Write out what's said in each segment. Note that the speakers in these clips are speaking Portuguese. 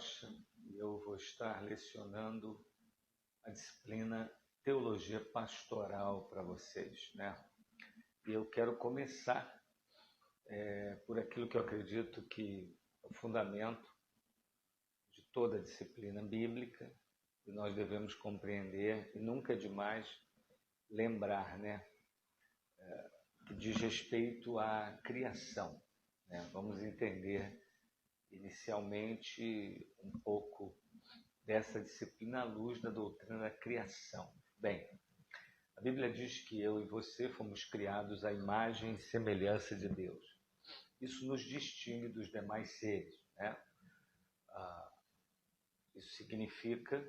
Rocha e eu vou estar lecionando a disciplina Teologia Pastoral para vocês, né? E eu quero começar por aquilo que eu acredito que é o fundamento de toda a disciplina bíblica, e nós devemos compreender, e nunca é demais lembrar, né? Que diz respeito à criação, né? Vamos entender inicialmente um pouco dessa disciplina à luz da doutrina da criação. Bem, a Bíblia diz que eu e você fomos criados à imagem e semelhança de Deus. Isso nos distingue dos demais seres, né? Isso significa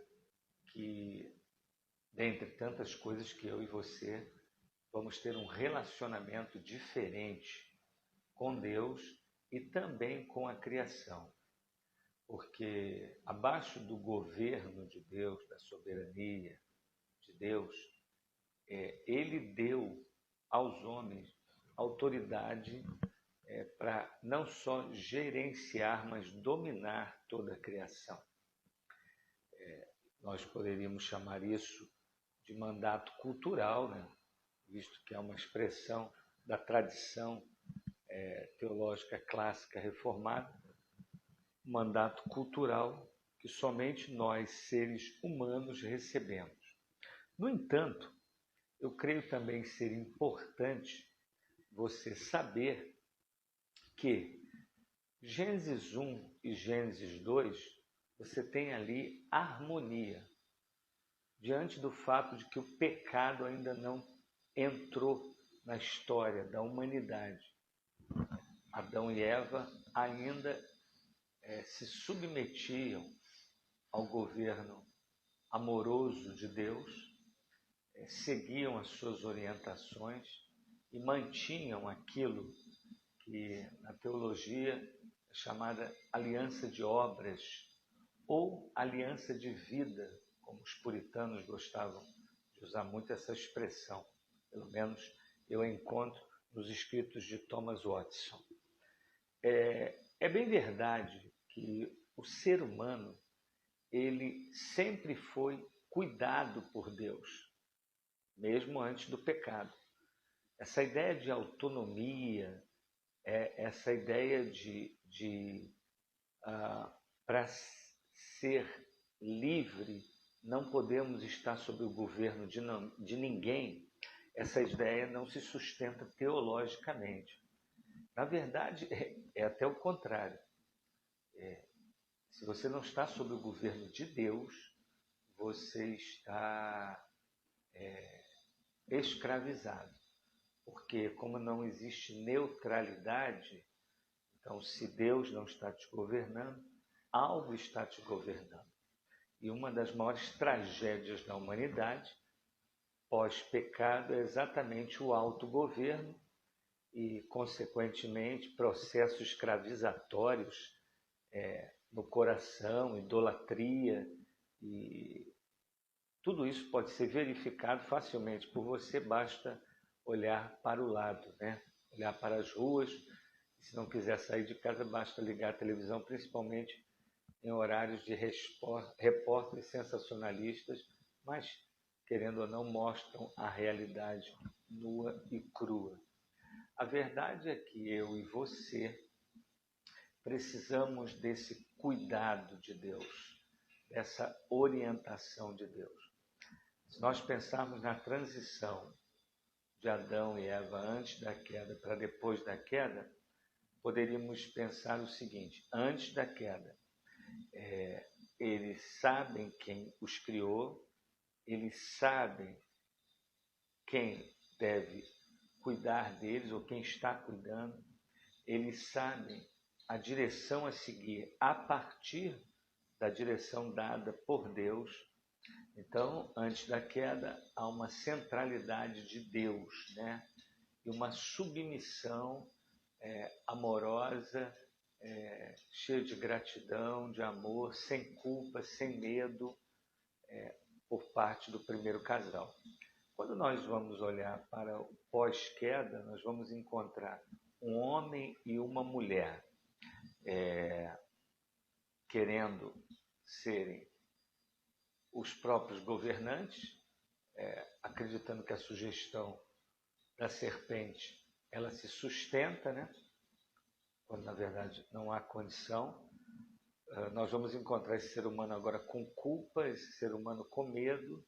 que, dentre tantas coisas, que eu e você vamos ter um relacionamento diferente com Deus e também com a criação. Porque abaixo do governo de Deus, da soberania de Deus, Ele deu aos homens autoridade para não só gerenciar, mas dominar toda a criação. Nós poderíamos chamar isso de mandato cultural, né? Visto que é uma expressão da tradição teológica clássica reformada, mandato cultural que somente nós, seres humanos, recebemos. No entanto, eu creio também ser importante você saber que Gênesis 1 e Gênesis 2, você tem ali harmonia, diante do fato de que o pecado ainda não entrou na história da humanidade. Adão e Eva ainda se submetiam ao governo amoroso de Deus, seguiam as suas orientações e mantinham aquilo que na teologia é chamada aliança de obras ou aliança de vida, como os puritanos gostavam de usar muito essa expressão. Pelo menos eu a encontro nos escritos de Thomas Watson. É bem verdade que o ser humano, ele sempre foi cuidado por Deus, mesmo antes do pecado. Essa ideia de autonomia, essa ideia para ser livre, não podemos estar sob o governo de ninguém, essa ideia não se sustenta teologicamente. Na verdade, é até o contrário. Se você não está sob o governo de Deus, você está escravizado. Porque como não existe neutralidade, então se Deus não está te governando, algo está te governando. E uma das maiores tragédias da humanidade, pós-pecado, é exatamente o autogoverno e, consequentemente, processos escravizatórios no coração, idolatria, e tudo isso pode ser verificado facilmente por você, basta olhar para o lado, né? Olhar para as ruas. Se não quiser sair de casa, basta ligar a televisão, principalmente em horários de repórteres sensacionalistas, mas, querendo ou não, mostram a realidade nua e crua. A verdade é que eu e você precisamos desse cuidado de Deus, dessa orientação de Deus. Se nós pensarmos na transição de Adão e Eva antes da queda para depois da queda, poderíamos pensar o seguinte: antes da queda, eles sabem quem os criou, eles sabem quem deve cuidar deles ou quem está cuidando, eles sabem a direção a seguir a partir da direção dada por Deus. Então, antes da queda, há uma centralidade de Deus, né? E uma submissão amorosa, cheia de gratidão, de amor, sem culpa, sem medo, por parte do primeiro casal. Quando nós vamos olhar para o pós-queda, nós vamos encontrar um homem e uma mulher querendo serem os próprios governantes, acreditando que a sugestão da serpente ela se sustenta, né? Quando na verdade não há condição. Nós vamos encontrar esse ser humano agora com culpa, esse ser humano com medo,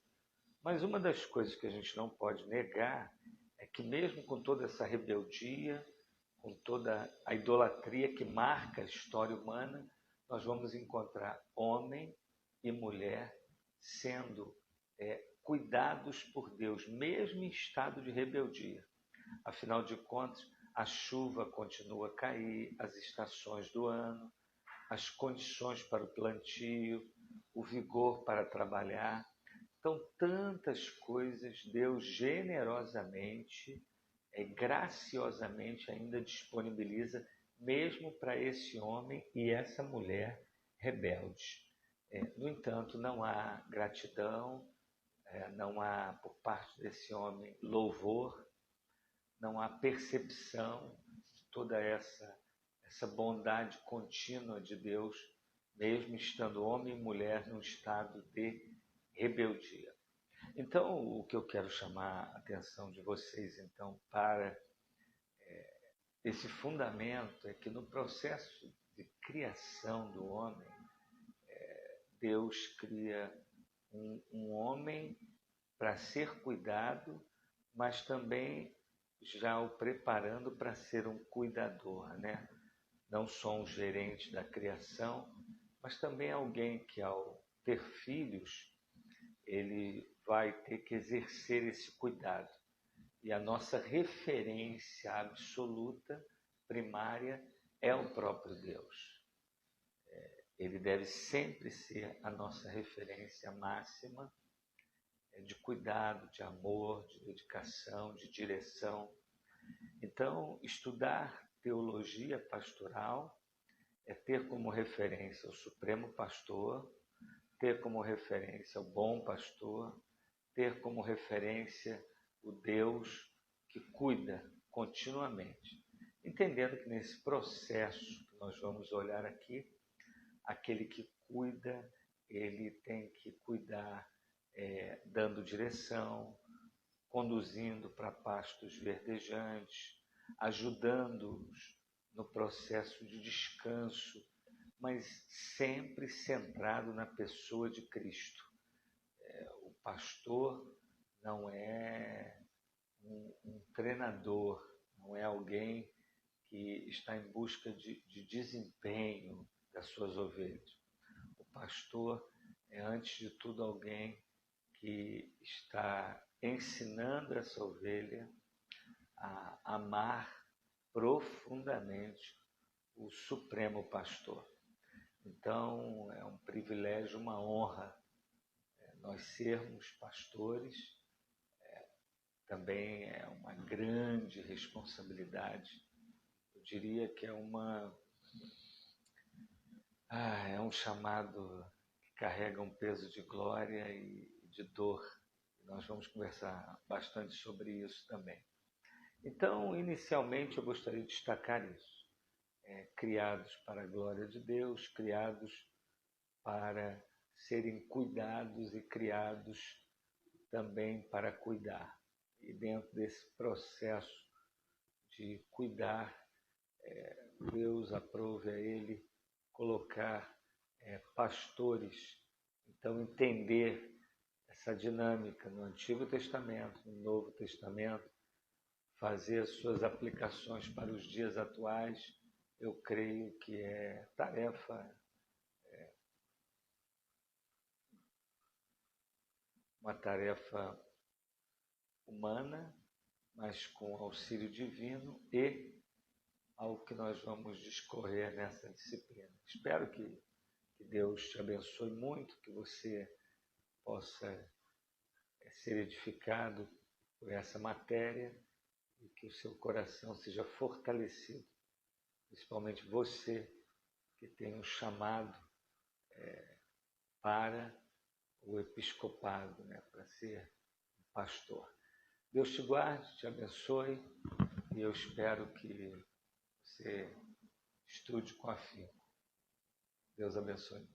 mas uma das coisas que a gente não pode negar é que mesmo com toda essa rebeldia, com toda a idolatria que marca a história humana, nós vamos encontrar homem e mulher sendo cuidados por Deus, mesmo em estado de rebeldia. Afinal de contas, a chuva continua a cair, as estações do ano, as condições para o plantio, o vigor para trabalhar. Então, tantas coisas Deus generosamente, graciosamente ainda disponibiliza, mesmo para esse homem e essa mulher rebeldes. No entanto, não há gratidão, não há por parte desse homem louvor, não há percepção de toda essa bondade contínua de Deus, mesmo estando homem e mulher num estado de rebeldia. Então, o que eu quero chamar a atenção de vocês, então, para esse fundamento é que no processo de criação do homem, Deus cria um homem para ser cuidado, mas também já o preparando para ser um cuidador, né? Não só um gerente da criação, mas também alguém que, ao ter filhos, ele vai ter que exercer esse cuidado. E a nossa referência absoluta, primária, é o próprio Deus. Ele deve sempre ser a nossa referência máxima de cuidado, de amor, de dedicação, de direção. Então, estudar teologia pastoral é ter como referência o Supremo Pastor, ter como referência o bom pastor, ter como referência o Deus que cuida continuamente. Entendendo que nesse processo que nós vamos olhar aqui, aquele que cuida, ele tem que cuidar dando direção, conduzindo para pastos verdejantes, ajudando-os no processo de descanso, mas sempre centrado na pessoa de Cristo. O pastor não é um treinador, não é alguém que está em busca de desempenho das suas ovelhas. O pastor é, antes de tudo, alguém que está ensinando essa ovelha a amar profundamente o Supremo Pastor. Então, é um privilégio, uma honra nós sermos pastores. Também é uma grande responsabilidade. Eu diria que é um chamado que carrega um peso de glória e de dor. Nós vamos conversar bastante sobre isso também. Então, inicialmente, eu gostaria de destacar isso. Criados para a glória de Deus, criados para serem cuidados e criados também para cuidar. E dentro desse processo de cuidar, Deus aprove a ele colocar pastores. Então, entender essa dinâmica no Antigo Testamento, no Novo Testamento, fazer as suas aplicações para os dias atuais, eu creio que é tarefa, uma tarefa humana, mas com auxílio divino e ao que nós vamos discorrer nessa disciplina. Espero que Deus te abençoe muito, que você possa ser edificado por essa matéria e que o seu coração seja fortalecido, principalmente você que tem um chamado para o episcopado, né, para ser pastor. Deus te guarde, te abençoe e eu espero que você estude com afinco. Deus abençoe.